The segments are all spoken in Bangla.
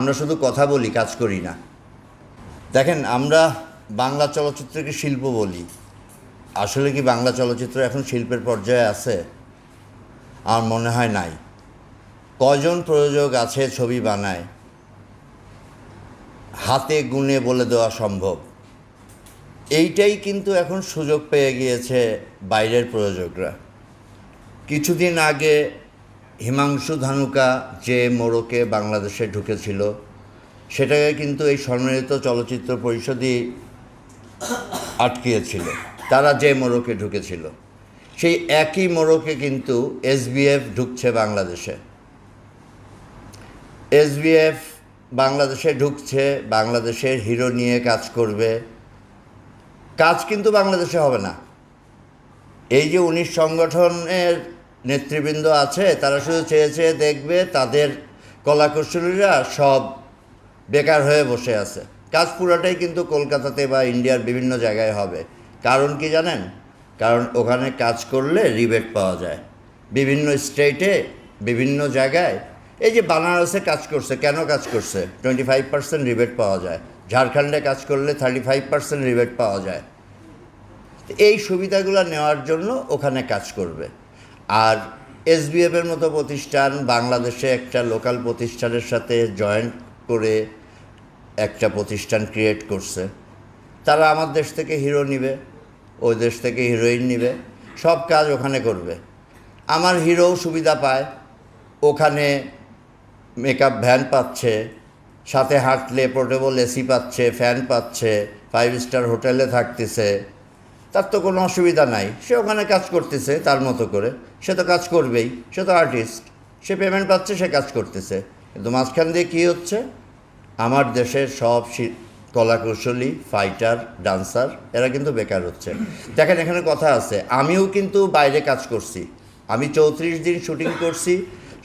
আমরা শুধু কথা বলি, কাজ করি না। দেখেন, আমরা বাংলা চলচ্চিত্রকে শিল্প বলি। আসলে কি বাংলা চলচ্চিত্র এখন শিল্পের পর্যায়ে আছে? আমার মনে হয় নাই। কজন প্রযোজক আছে ছবি বানায়, হাতে গুণে বলে দেওয়া সম্ভব। এইটাই কিন্তু এখন সুযোগ পেয়ে গিয়েছে বাইরের প্রযোজকরা। কিছুদিন আগে হিমাংশু ধানুকা যে মোড়কে বাংলাদেশে ঢুকেছিল, সেটাকে কিন্তু এই সম্মিলিত চলচ্চিত্র পরিষদই আটকিয়েছিল। তারা যে মোড়কে ঢুকেছিল, সেই একই মোড়কে কিন্তু এসবিএফ ঢুকছে বাংলাদেশে। এসবিএফ বাংলাদেশে ঢুকছে, বাংলাদেশের হিরো নিয়ে কাজ করবে। কাজ কিন্তু বাংলাদেশে হবে না। এই যে 19 সংগঠনের নেতৃবৃন্দ আছে, তারা শুধু চেয়ে চেয়ে দেখবে তাদের কলাকুশলীরা সব বেকার হয়ে বসে আছে। কাজ পুরাটাই কিন্তু কলকাতাতে বা ইন্ডিয়ার বিভিন্ন জায়গায় হবে। কারণ কি জানেন? কারণ ওখানে কাজ করলে রিবেট পাওয়া যায় বিভিন্ন স্টেটে, বিভিন্ন জায়গায়। এই যে বানারসে কাজ করছে, কেন কাজ করছে? 25% রিবেট পাওয়া যায়। ঝাড়খণ্ডে কাজ করলে 35% রিবেট পাওয়া যায়। এই সুবিধাগুলো নেওয়ার জন্য ওখানে কাজ করবে। আর এসবিএফের মতো প্রতিষ্ঠান বাংলাদেশে একটা লোকাল প্রতিষ্ঠানের সাথে জয়েন্ট করে একটা প্রতিষ্ঠান ক্রিয়েট করছে। তারা আমার দেশ থেকে হিরো নিবে, ওই দেশ থেকে হিরোইন নিবে, সব কাজ ওখানে করবে। আমার হিরোও সুবিধা পায়, ওখানে মেকআপ ভ্যান পাচ্ছে, সাথে হাঁটলে পোর্টেবল এসি পাচ্ছে, ফ্যান পাচ্ছে, 5 স্টার হোটেলে থাকতেছে। তার তো কোনো অসুবিধা নাই, সে ওখানে কাজ করতেছে তার মতো করে। সে তো কাজ করবেই, সে তো আর্টিস্ট, সে পেমেন্ট পাচ্ছে, সে কাজ করতেছে। কিন্তু মাঝখান দিয়ে কী হচ্ছে? আমার দেশের সব কলাকুশলী, ফাইটার, ডান্সার এরা কিন্তু বেকার হচ্ছে। দেখেন, এখানে কথা আছে, আমিও কিন্তু বাইরে কাজ করছি। আমি 34 দিন শুটিং করছি,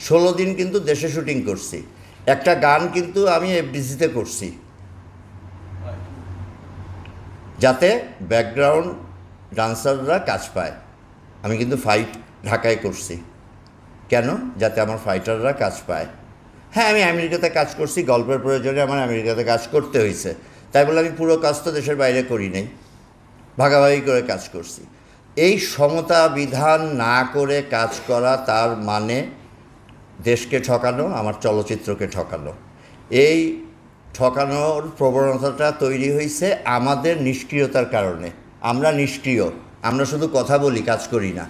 16 দিন কিন্তু দেশে শুটিং করছি। একটা গান কিন্তু আমি এফডিসিতে করছি, যাতে ব্যাকগ্রাউন্ড ডান্সাররা কাজ পায়। আমি কিন্তু ফাইট ঢাকায় করছি, কেন? যাতে আমার ফাইটাররা কাজ পায়। হ্যাঁ, আমি আমেরিকাতে কাজ করছি, গল্পের প্রয়োজনে আমার আমেরিকাতে কাজ করতে হয়েছে। তাই বলে আমি পুরো কাজ তো দেশের বাইরে করি নাই, ভাগাভাগি করে কাজ করছি। এই সমতা বিধান না করে কাজ করা, তার মানে দেশকে ঠকানো, আমার চলচ্চিত্রকে ঠকানো। এই ঠকানোর প্রবণতাটা তৈরি হয়েছে আমাদের নিষ্ক্রিয়তার কারণে। আমরা নিষ্ক্রিয়, আমরা শুধু কথা বলি, কাজ করি না।